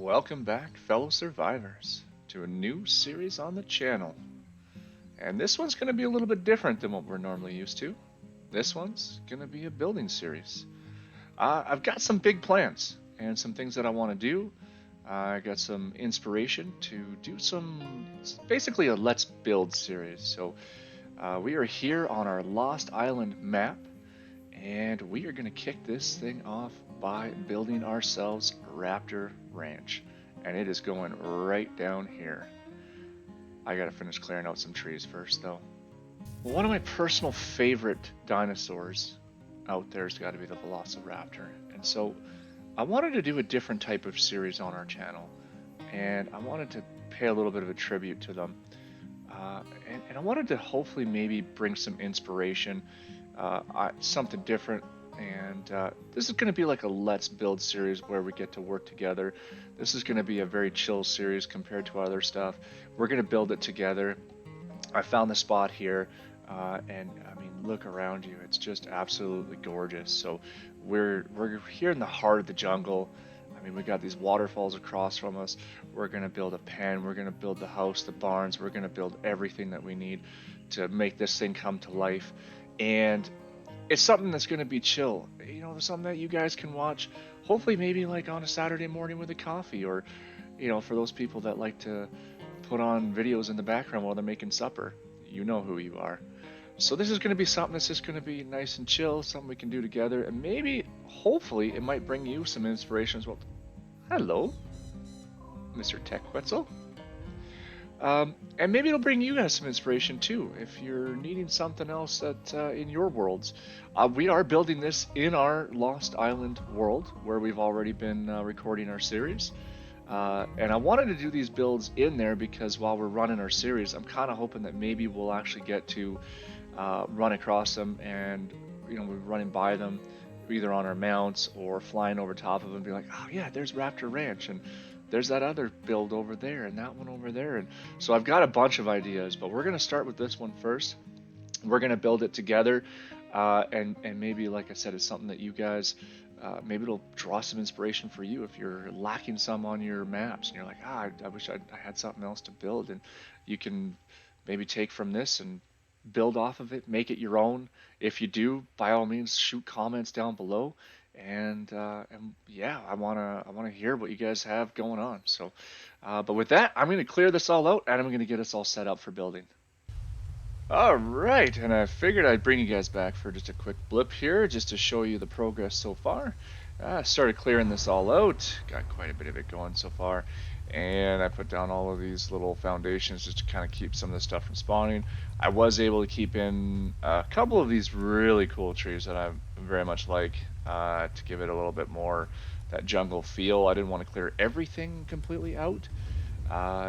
Welcome back, fellow survivors, to a new series on the channel. And this one's going to be a little bit different than what we're normally used to. This one's going to be a building series. I've got some big plans and some things that I want to do. I got some inspiration to do basically a Let's Build series. So we are here on our Lost Island map, and we are going to kick this thing off by building ourselves Raptor Ranch. And it is going right down here. I gotta finish clearing out some trees first though. One of my personal favorite dinosaurs out there has got to be the velociraptor. And so I wanted to do a different type of series on our channel. And I wanted to pay a little bit of a tribute to them. And I wanted to hopefully maybe bring some inspiration, something different. And this is going to be like a Let's Build series where we get to work together. This is going to be a very chill series compared to other stuff. We're going to build it together. I found the spot here, and I mean, look around you. It's just absolutely gorgeous. So we're here in the heart of the jungle. I mean, we got these waterfalls across from us. We're going to build a pen. We're going to build the house, the barns. We're going to build everything that we need to make this thing come to life. And it's something that's going to be chill, you know, something that you guys can watch, hopefully maybe like on a Saturday morning with a coffee, or, you know, for those people that like to put on videos in the background while they're making supper. You know who you are. So this is going to be something that's just going to be nice and chill, something we can do together, and maybe, hopefully, it might bring you some inspiration as well. Hello, Mr. Tech Quetzal. And maybe it'll bring you guys some inspiration too, if you're needing something else that in your worlds. We are building this in our Lost Island world, where we've already been recording our series. And I wanted to do these builds in there because while we're running our series, I'm kind of hoping that maybe we'll actually get to run across them, and you know, we're running by them either on our mounts or flying over top of them and be like, oh yeah, there's Raptor Ranch, and there's that other build over there and that one over there. And so I've got a bunch of ideas, but we're going to start with this one first. We're going to build it together, and maybe, like I said, it's something that you guys, maybe it'll draw some inspiration for you if you're lacking some on your maps and you're like, I wish I had something else to build. And you can maybe take from this and build off of it, make it your own. If you do, by all means, shoot comments down below. And yeah, I wanna hear what you guys have going on. So, but with that, I'm gonna clear this all out, and I'm gonna get us all set up for building. All right, and I figured I'd bring you guys back for just a quick blip here, just to show you the progress so far. I started clearing this all out, got quite a bit of it going so far, and I put down all of these little foundations just to kind of keep some of the stuff from spawning. I was able to keep in a couple of these really cool trees that I very much like, to give it a little bit more that jungle feel. I didn't want to clear everything completely out,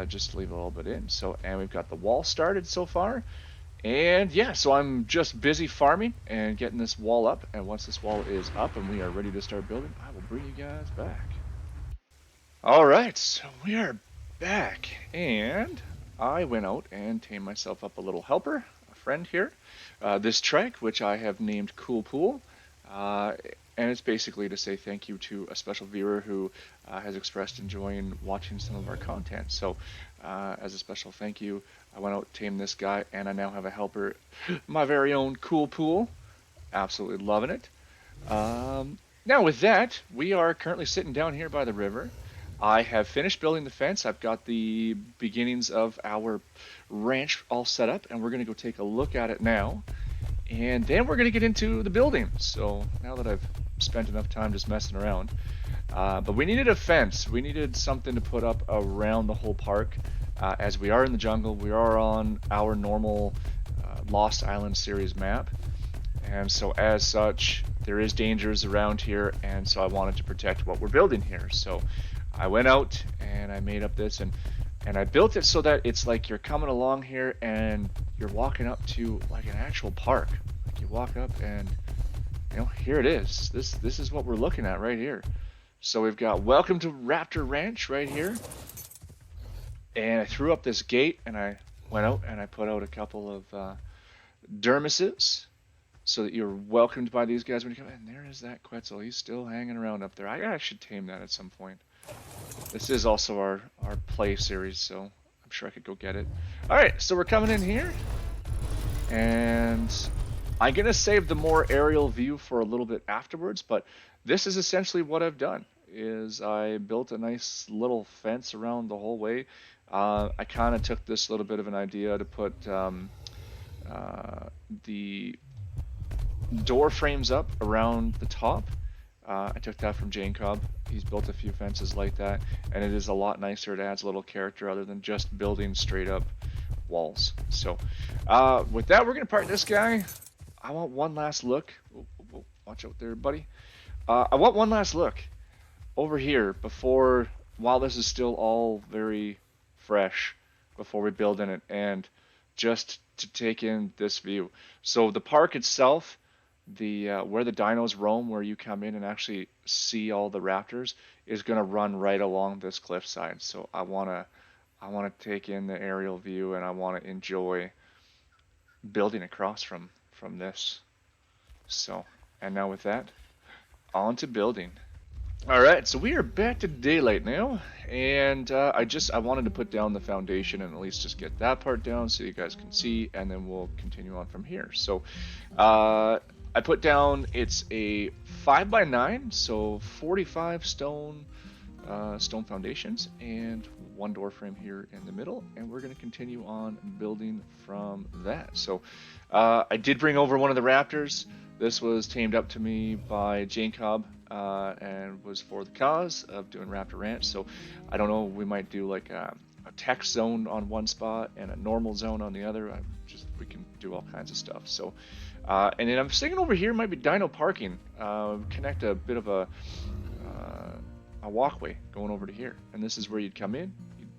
just to leave a little bit in. So, and we've got the wall started so far. And yeah, so I'm just busy farming and getting this wall up, and once this wall is up and we are ready to start building, I will bring you guys back. Alright, so we are back, and I went out and tamed myself up a little helper, a friend here, this trek, which I have named Cool Pool, and it's basically to say thank you to a special viewer who has expressed enjoying watching some of our content. So as a special thank you, I went out, tamed this guy, and I now have a helper, my very own Cool Pool. Absolutely loving it. Now with that, we are currently sitting down here by the river. I have finished building the fence. I've got the beginnings of our ranch all set up, and we're going to go take a look at it now. And then we're going to get into the building. So now that I've spent enough time just messing around. But we needed a fence. We needed something to put up around the whole park. As we are in the jungle, we are on our normal Lost Island series map. And so as such, there is dangers around here, and so I wanted to protect what we're building here. So I went out and I made up this, and I built it so that it's like you're coming along here and you're walking up to like an actual park. Like you walk up and, you know, here it is. This is what we're looking at right here. So we've got welcome to Raptor Ranch right here. And I threw up this gate, and I went out and I put out a couple of dermises so that you're welcomed by these guys when you come in. And there is that Quetzal. He's still hanging around up there. I should tame that at some point. This is also our play series, so I'm sure I could go get it. All right, so we're coming in here, and I'm gonna save the more aerial view for a little bit afterwards. But this is essentially what I've done. Is I built a nice little fence around the whole way. I kind of took this little bit of an idea to put the door frames up around the top. I took that from Jacob. He's built a few fences like that, and it is a lot nicer. It adds a little character other than just building straight up walls. So with that, we're going to park this guy. I want one last look. Oh, watch out there, buddy. I want one last look over here before, while this is still all very fresh, before we build in it, and just to take in this view. So the park itself, the where the dinos roam, where you come in and actually see all the raptors, is going to run right along this cliffside. So I want to take in the aerial view, and I want to enjoy building across from this. So, and now with that, on to building. All right, so we are back to daylight now, and I wanted to put down the foundation and at least just get that part down so you guys can see, and then we'll continue on from here. So I put down, it's a 5x9, so 45 stone foundations, and one door frame here in the middle, and we're going to continue on building from that. So I did bring over one of the raptors. This was tamed up to me by Jacob, and was for the cause of doing Raptor Ranch. So I don't know, we might do like a tech zone on one spot and a normal zone on the other. We can do all kinds of stuff. So and then I'm thinking over here might be dino parking. Connect a bit of a walkway going over to here, and this is where you'd come in.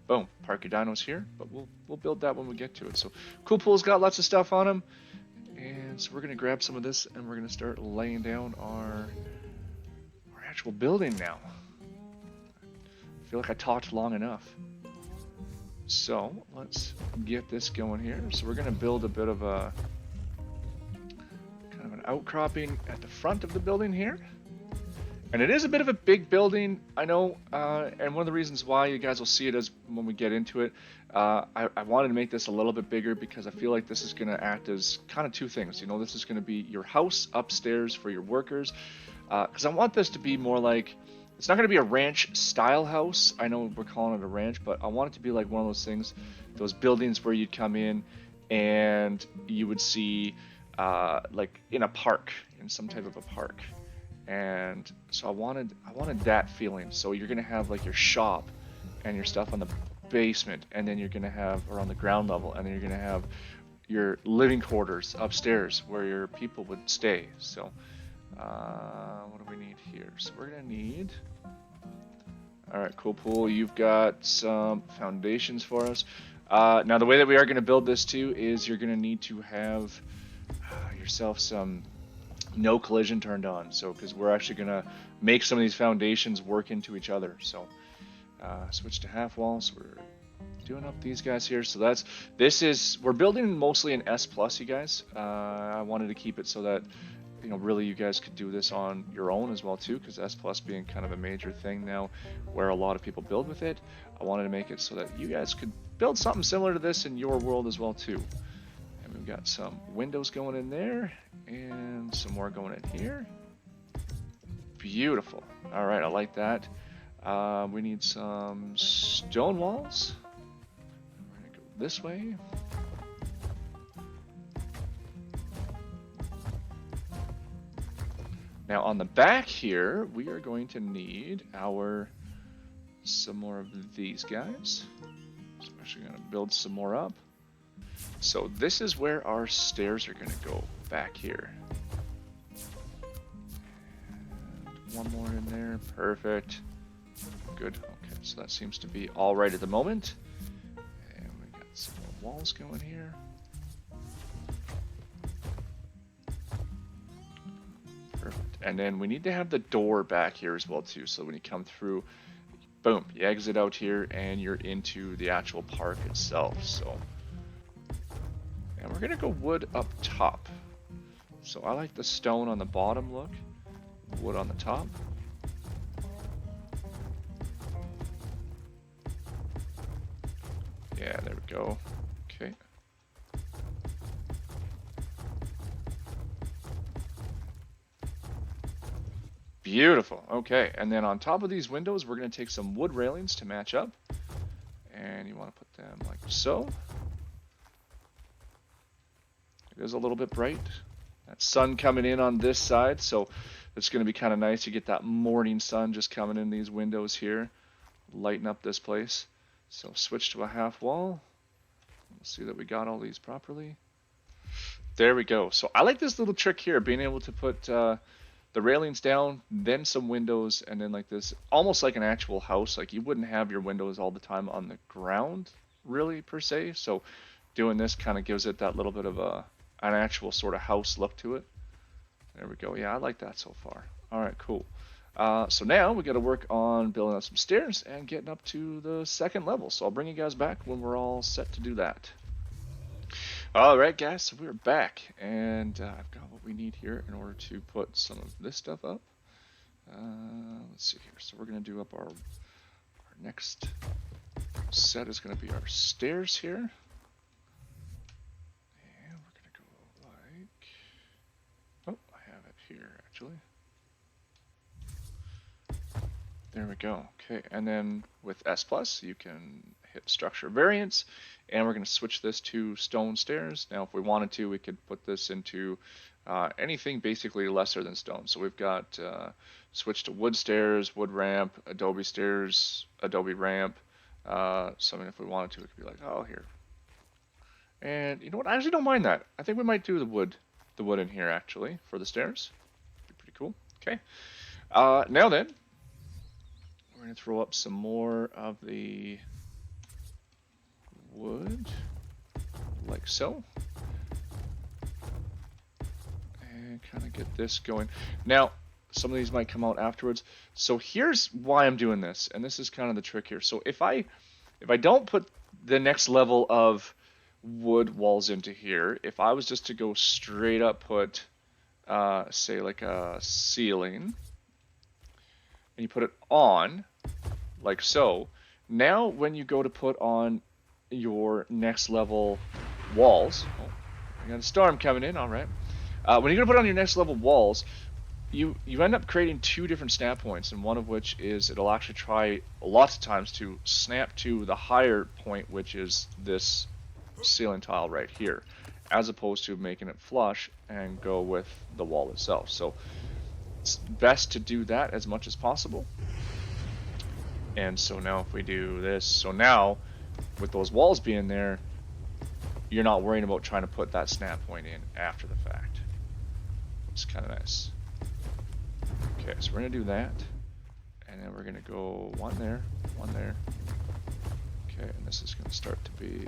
Boom, park your dinos here, but we'll build that when we get to it. So Cool Pool's got lots of stuff on him, and so we're gonna grab some of this and we're gonna start laying down our actual building now. I feel like I talked long enough. So let's get this going here. So we're gonna build a bit of a kind of an outcropping at the front of the building here. And it is a bit of a big building, I know, and one of the reasons why you guys will see it is when we get into it. I wanted to make this a little bit bigger because I feel like this is going to act as kind of two things. You know, this is going to be your house upstairs for your workers, because I want this to be more like, it's not going to be a ranch style house. I know we're calling it a ranch, but I want it to be like one of those things, those buildings where you'd come in and you would see like in a park, in some type of a park. And so I wanted that feeling. So you're gonna have like your shop and your stuff on the basement, and then you're gonna have, or on the ground level, and then you're gonna have your living quarters upstairs where your people would stay. So what do we need here? So we're gonna need, all right, Cool Pool, you've got some foundations for us. Now the way that we are gonna build this too is you're gonna need to have yourself some no collision turned on, so because we're actually gonna make some of these foundations work into each other. So switch to half walls. We're doing up these guys here. So we're building mostly an S plus, you guys. I wanted to keep it so that, you know, really you guys could do this on your own as well too, because S plus being kind of a major thing now where a lot of people build with it. I wanted to make it so that you guys could build something similar to this in your world as well too. And we've got some windows going in there and some more going in here. Beautiful. All right, I like that. We need some stone walls. We're gonna go this way. Now on the back here, we are going to need some more of these guys. So I'm actually gonna build some more up. So this is where our stairs are going to go, back here. And one more in there, perfect. Good, okay, so that seems to be all right at the moment. And we got some more walls going here. Perfect, and then we need to have the door back here as well too, so when you come through, boom, you exit out here and you're into the actual park itself. So. And we're gonna go wood up top. So I like the stone on the bottom look, wood on the top. Yeah, there we go. Okay. Beautiful. Okay, and then on top of these windows, we're going to take some wood railings to match up. And you want to put them like so. It is a little bit bright. That sun coming in on this side, so it's going to be kind of nice. You get that morning sun just coming in these windows here, lighten up this place. So switch to a half wall. Let's see that we got all these properly. There we go. So I like this little trick here, being able to put the railings down, then some windows, and then like this, almost like an actual house. Like you wouldn't have your windows all the time on the ground, really, per se. So doing this kind of gives it that little bit of an actual sort of house look to it. There we go. Yeah, I like that so far. All right, cool. So now we got to work on building up some stairs and getting up to the second level. So I'll bring you guys back when we're all set to do that. All right, guys, so we're back, and I've got what we need here in order to put some of this stuff up. Let's see here. So we're going to do up our next set is going to be our stairs here. And we're going to go like, oh, I have it here, actually. There we go. Okay, and then with S+, you can hit structure variants, and we're going to switch this to stone stairs. Now, if we wanted to, we could put this into anything basically lesser than stone. So we've got switch to wood stairs, wood ramp, adobe stairs, adobe ramp. Something if we wanted to, it could be like, oh, here. And you know what? I actually don't mind that. I think we might do the wood in here actually for the stairs. Be pretty cool. Okay. Now then, we're going to throw up some more of the wood, like so, and kind of get this going. Now, some of these might come out afterwards. So here's why I'm doing this, and this is kind of the trick here. So if I don't put the next level of wood walls into here, if I was just to go straight up put, say like a ceiling, and you put it on, like so, now when you go to put on your next level walls, oh, we got a storm coming in, all right. When you're gonna put on your next level walls, you end up creating two different snap points, and one of which is it'll actually try lots of times to snap to the higher point, which is this ceiling tile right here, as opposed to making it flush and go with the wall itself. So it's best to do that as much as possible. And so now if we do this, so now with those walls being there, you're not worrying about trying to put that snap point in after the fact. It's kind of nice. Okay, so we're going to do that. And then we're going to go one there, one there. Okay, and this is going to start to be,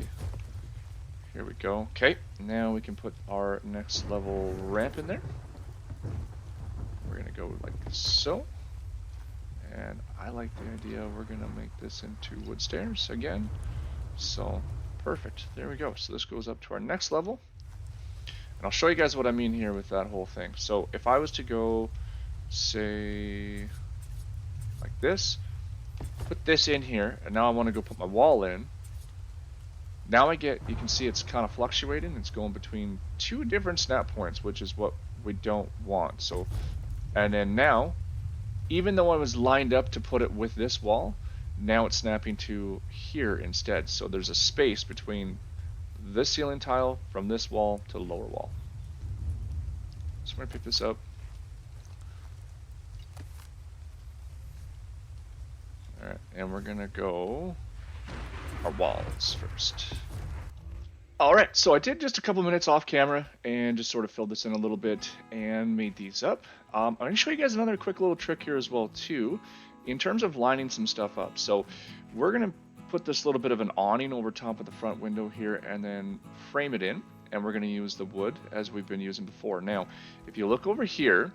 here we go. Okay, now we can put our next level ramp in there. We're going to go like so. And I like the idea we're going to make this into wood stairs again. So, perfect. There we go. So this goes up to our next level. And I'll show you guys what I mean here with that whole thing. So if I was to go, say, like this, put this in here, and now I want to go put my wall in. Now I get, you can see it's kind of fluctuating. It's going between two different snap points, which is what we don't want. So, and then now, even though I was lined up to put it with this wall, now it's snapping to here instead. So there's a space between this ceiling tile from this wall to the lower wall. So I'm going to pick this up. Alright, and we're going to go our walls first. Alright, so I did just a couple minutes off camera and just sort of filled this in a little bit and made these up. I'm going to show you guys another quick little trick here as well too, in terms of lining some stuff up. So we're going to put this little bit of an awning over top of the front window here and then frame it in, and we're going to use the wood as we've been using before. Now, if you look over here,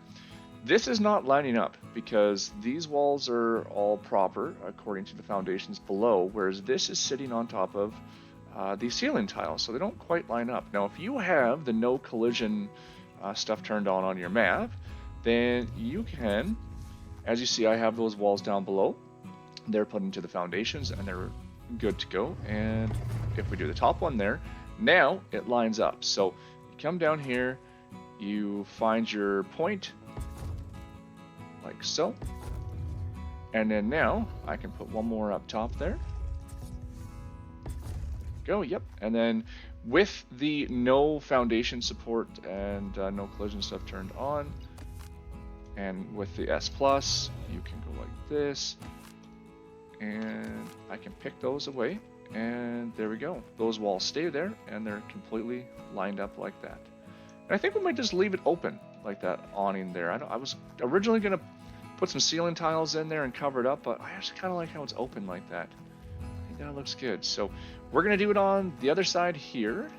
this is not lining up because these walls are all proper according to the foundations below, whereas this is sitting on top of these ceiling tiles, so they don't quite line up. Now, if you have the no collision stuff turned on your map, then you can, as you see, I have those walls down below. They're put into the foundations and they're good to go. And if we do the top one there, now it lines up. So you come down here, you find your point, like so. And then now I can put one more up top there. Go, yep. And then with the no foundation support and no collision stuff turned on, and with the S Plus, you can go like this, and I can pick those away, and there we go. Those walls stay there, and they're completely lined up like that. And I think we might just leave it open like that awning there. I was originally gonna put some ceiling tiles in there and cover it up, but I actually kind of like how it's open like that. I think that looks good. So we're gonna do it on the other side here,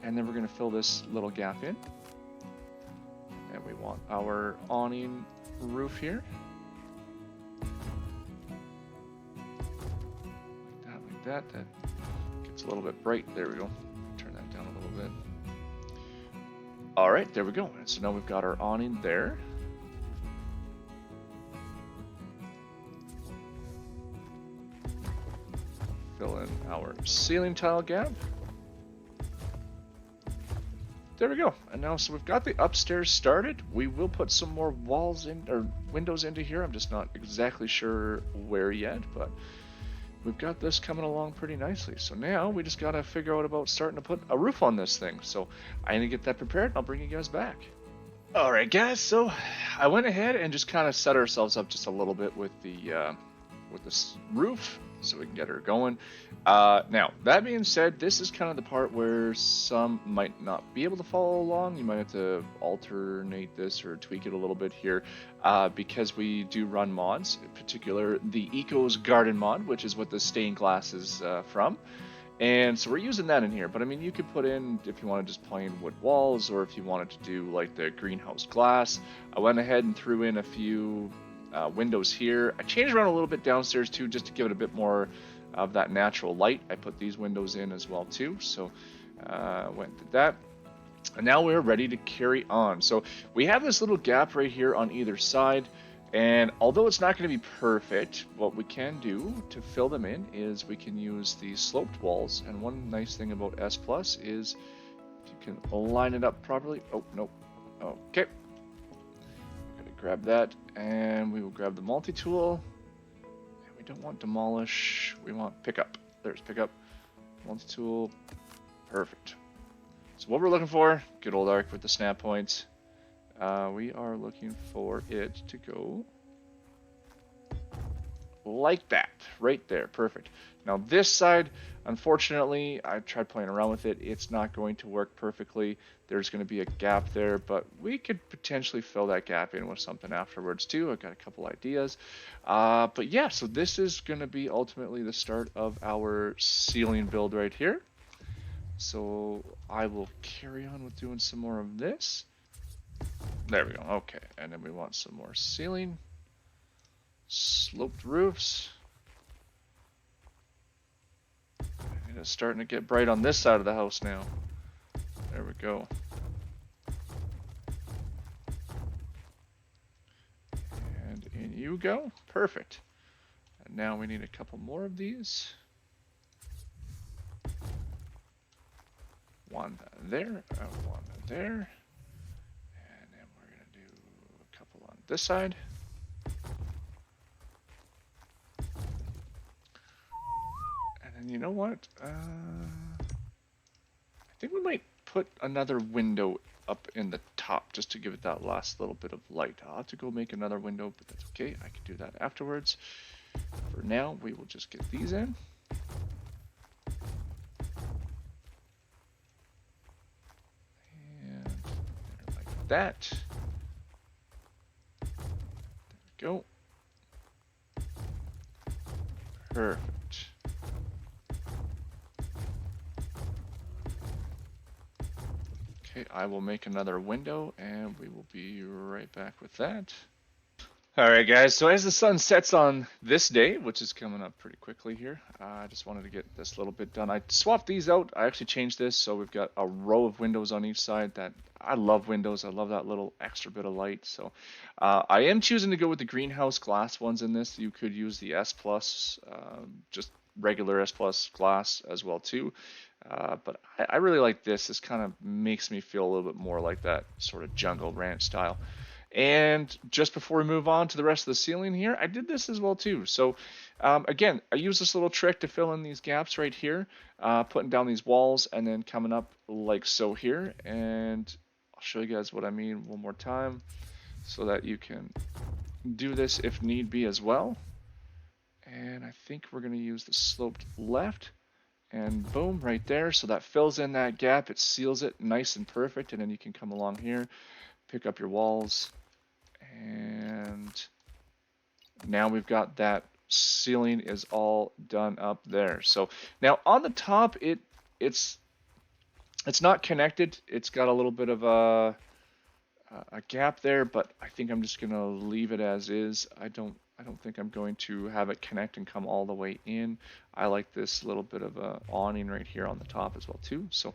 and then we're gonna fill this little gap in. And we want our awning roof here. Like that. That gets a little bit bright. There we go. Turn that down a little bit. All right, there we go. And so now we've got our awning there. Fill in our ceiling tile gap. There we go. And now, so we've got the upstairs started. We will put some more walls in, or windows into here. I'm just not exactly sure where yet, but we've got this coming along pretty nicely. So now we just got to figure out about starting to put a roof on this thing. So I need to get that prepared. I'll bring you guys back. All right, guys. So I went ahead and just kind of set ourselves up just a little bit with this roof, so we can get her going. Now, that being said, this is kind of the part where some might not be able to follow along. You might have to alternate this or tweak it a little bit here, because we do run mods, in particular the Eco's Garden mod, which is what the stained glass is from. And so we're using that in here, but I mean, you could put in, if you wanted just plain wood walls, or if you wanted to do like the greenhouse glass. I went ahead and threw in a few windows here. I changed around a little bit downstairs too, just to give it a bit more of that natural light. I put these windows in as well too, so went to that. And now we're ready to carry on. So we have this little gap right here on either side, and although it's not going to be perfect, what we can do to fill them in is we can use these sloped walls. And one nice thing about S Plus is you can line it up properly. Oh, no. Okay. Grab that, and we will grab the multi-tool. And we don't want demolish, we want pick up. There's pick up, multi-tool, perfect. So what we're looking for, good old arc with the snap points. We are looking for it to go like that, right there, perfect. Now this side, unfortunately, I tried playing around with it. It's not going to work perfectly. There's going to be a gap there, but we could potentially fill that gap in with something afterwards too. I've got a couple ideas. But yeah, so this is going to be ultimately the start of our ceiling build right here. So I will carry on with doing some more of this. There we go. Okay, and then we want some more ceiling. Sloped roofs. And it's starting to get bright on this side of the house now. There we go. And in you go. Perfect. And now we need a couple more of these. One there, one there. And then we're going to do a couple on this side. And you know what? I think we might put another window up in the top just to give it that last little bit of light. I'll have to go make another window, but that's okay. I can do that afterwards. For now, we will just get these in. And like that. There we go. Perfect. Okay, I will make another window and we will be right back with that. Alright guys, so as the sun sets on this day, which is coming up pretty quickly here, I just wanted to get this little bit done. I swapped these out. I actually changed this, so we've got a row of windows on each side. That I love windows. I love that little extra bit of light. So I am choosing to go with the greenhouse glass ones in this. You could use the S Plus, just regular S Plus glass as well too. But I really like this. This kind of makes me feel a little bit more like that sort of jungle ranch style. And just before we move on to the rest of the ceiling here, I did this as well too. So again, I use this little trick to fill in these gaps right here, putting down these walls and then coming up like so here. And I'll show you guys what I mean one more time so that you can do this if need be as well. And I think we're going to use the sloped left and boom, right there. So that fills in that gap. It seals it nice and perfect. And then you can come along here, pick up your walls, and now we've got that ceiling is all done up there. So now on the top, it's not connected. It's got a little bit of a gap there, but I think I'm just gonna leave it as is. I don't think I'm going to have it connect and come all the way in. I like this little bit of a awning right here on the top as well too. So,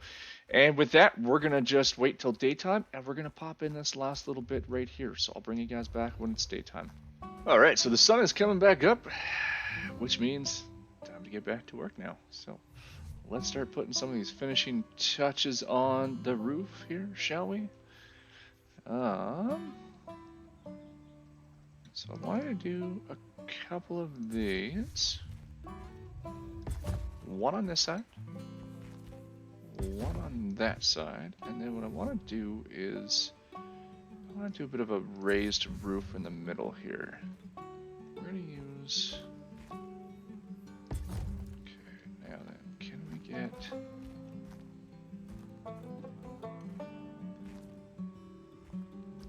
and with that, we're gonna just wait till daytime and we're gonna pop in this last little bit right here. So I'll bring you guys back when it's daytime. All right, so the sun is coming back up, which means time to get back to work now. So let's start putting some of these finishing touches on the roof here, shall we? So I want to do a couple of these. One on this side, one on that side, and then what I want to do is I want to do a bit of a raised roof in the middle here. We're going to use... Okay, now then, can we get...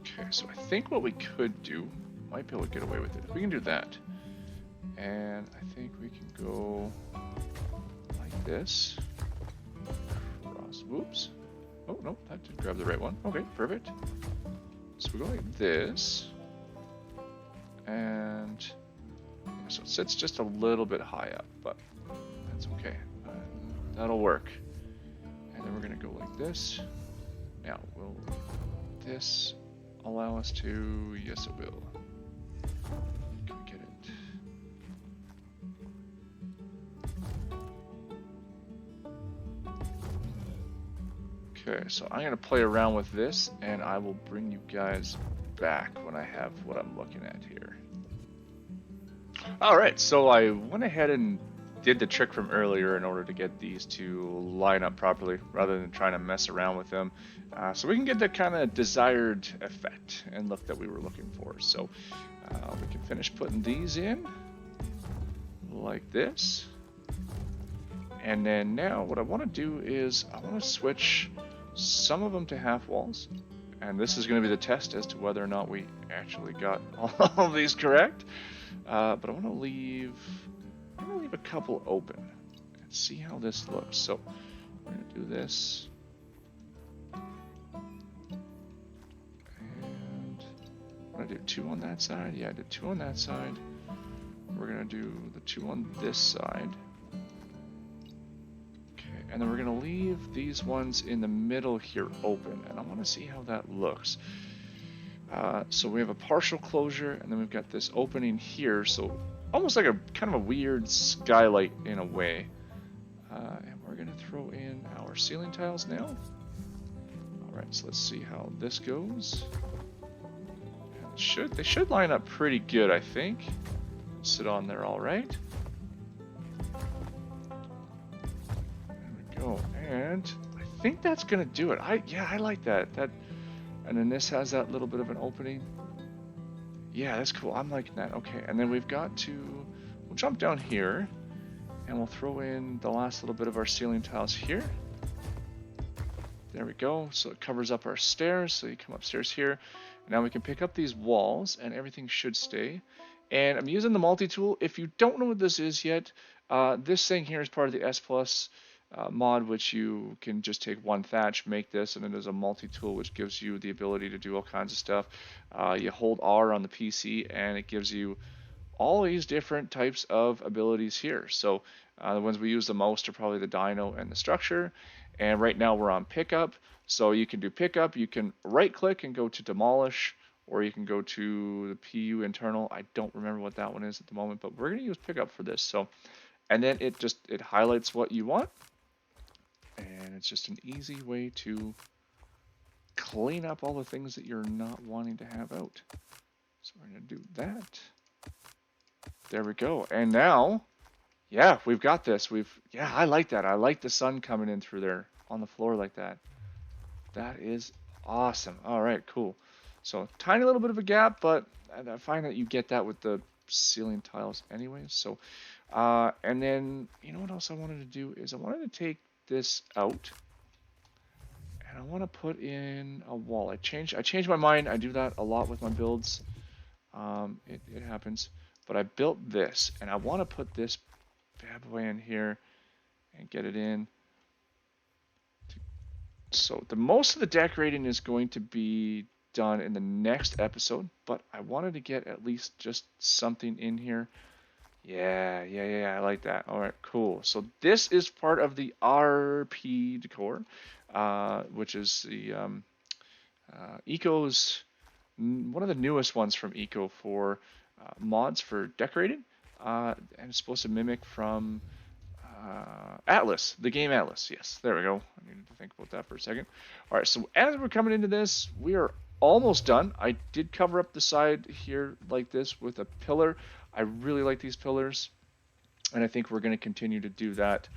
Okay, so I think what we could do, might be able to get away with it. We can do that. And I think we can go like this. Cross, whoops. Oh, no, that didn't grab the right one. Okay, perfect. So we go like this. And so it sits just a little bit high up, but that's okay. That'll work. And then we're gonna go like this. Now, will this allow us to? Yes, it will. Can we get it? Okay, so I'm gonna play around with this and I will bring you guys back when I have what I'm looking at here. Alright, so I went ahead and did the trick from earlier in order to get these to line up properly rather than trying to mess around with them, so we can get that kind of desired effect and look that we were looking for. So we can finish putting these in like this, and then now what I want to do is I want to switch some of them to half walls, and this is going to be the test as to whether or not we actually got all of these correct. But I want to leave a couple open and see how this looks. So we're going to do this. And I'm going to do 2 on that side. Yeah, I did 2 on that side. We're going to do the 2 on this side. Okay, and then we're going to leave these ones in the middle here open. And I want to see how that looks. So we have a partial closure, and then we've got this opening here, so almost like a kind of a weird skylight in a way. And we're going to throw in our ceiling tiles now. Alright, so let's see how this goes. And they should line up pretty good, I think. Sit on there alright. There we go, and I think that's going to do it. I like that. And then this has that little bit of an opening. Yeah, that's cool. I'm liking that. Okay, and then we'll jump down here and we'll throw in the last little bit of our ceiling tiles here. There we go. So it covers up our stairs. So you come upstairs here. And now we can pick up these walls and everything should stay. And I'm using the multi-tool. If you don't know what this is yet, this thing here is part of the S Plus mod, which you can just take one thatch, make this, and then there's a multi-tool which gives you the ability to do all kinds of stuff. You hold R on the PC and it gives you all these different types of abilities here. So the ones we use the most are probably the dino and the structure, and right now we're on pickup. So you can do pickup, you can right click and go to demolish, or you can go to the PU internal. I don't remember what that one is at the moment, but we're going to use pickup for this. So And then it highlights what you want, and it's just an easy way to clean up all the things that you're not wanting to have out. So we're going to do that. There we go. And now, yeah, we've got this. Yeah, I like that. I like the sun coming in through there on the floor like that. That is awesome. All right, cool. So tiny little bit of a gap, but I find that you get that with the ceiling tiles anyways. So, and then, you know what else I wanted to do is I wanted to take this out and I want to put in a wall. I changed my mind. I do that a lot with my builds. It happens. But I built this, and I want to put this bad boy in here and get it in. So the most of the decorating is going to be done in the next episode, but I wanted to get at least just something in here. Yeah, I like that. All right, cool. So this is part of the RP decor, which is the Eco's, one of the newest ones from Eco for mods for decorating, and it's supposed to mimic from Atlas, the game Atlas. Yes, there we go. I needed to think about that for a second. All right, so as we're coming into this, we are almost done. I did cover up the side here like this with a pillar. I really like these pillars, and I think we're going to continue to do that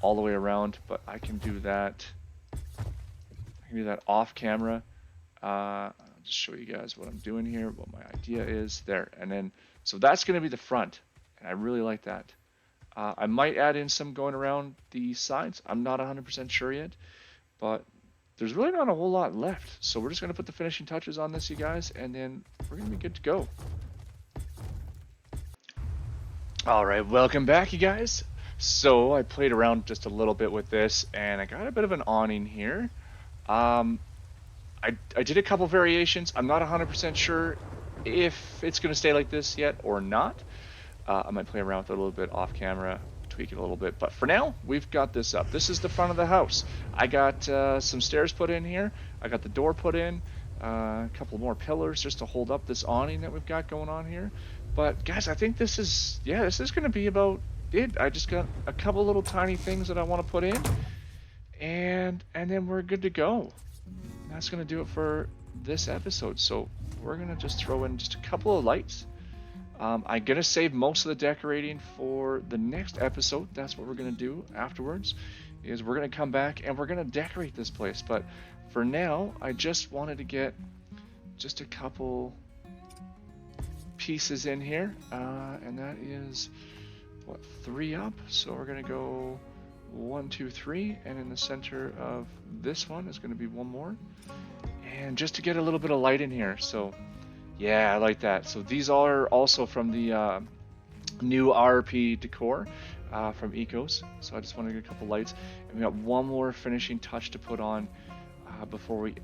all the way around, but I can do that. I can do that off camera. I'll just show you guys what I'm doing here, what my idea is there. And then, so that's going to be the front, and I really like that. I might add in some going around the sides. I'm not 100% sure yet, but there's really not a whole lot left. So we're just going to put the finishing touches on this, you guys, and then we're going to be good to go. All right, welcome back, you guys. So I played around just a little bit with this, and I got a bit of an awning here. I did a couple variations. I'm not 100% sure if it's going to stay like this yet or not. I might play around with it a little bit off camera, tweak it a little bit. But for now, we've got this up. This is the front of the house. I got some stairs put in here. I got the door put in. A couple more pillars just to hold up this awning that we've got going on here. But guys, I think this is going to be about it. I just got a couple little tiny things that I want to put in, and then we're good to go. And that's going to do it for this episode. So we're going to just throw in just a couple of lights. I'm going to save most of the decorating for the next episode. That's what we're going to do afterwards, is we're going to come back and we're going to decorate this place. But for now, I just wanted to get just a couple pieces in here. And that is, what, 3 up? So we're going to go 1, 2, 3. And in the center of this one is going to be 1 more. And just to get a little bit of light in here. So yeah, I like that. So these are also from the new RP decor from Ecos. So I just want to get a couple lights. And we got 1 more finishing touch to put on before we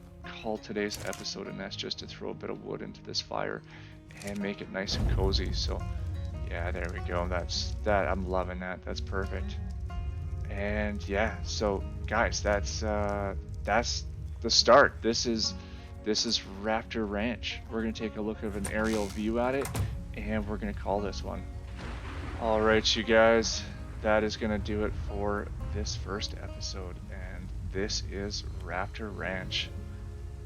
call today's episode. And that's just to throw a bit of wood into this fire and make it nice and cozy. So yeah, there we go. I'm loving that. That's perfect. And yeah, so guys, that's the start. This is Raptor Ranch. We're going to take a look at an aerial view at it, and we're going to call this one. All right, you guys, that is going to do it for this first episode, and this is Raptor Ranch.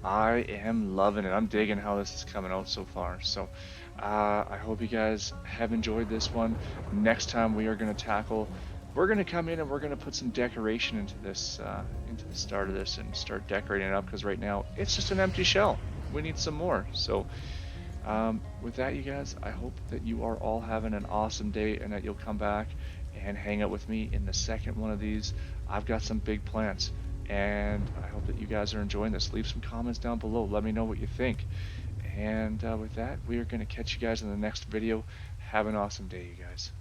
I am loving it. I'm digging how this is coming out so far. So I hope you guys have enjoyed this one. Next time we are going to tackle, we're going to come in and we're going to put some decoration into this, into the start of this, and start decorating it up, because right now it's just an empty shell. We need some more. So with that, you guys, I hope that you are all having an awesome day, and that you'll come back and hang out with me in the second one of these. I've got some big plans, and I hope that you guys are enjoying this. Leave some comments down below. Let me know what you think. And with that, we are going to catch you guys in the next video. Have an awesome day, you guys.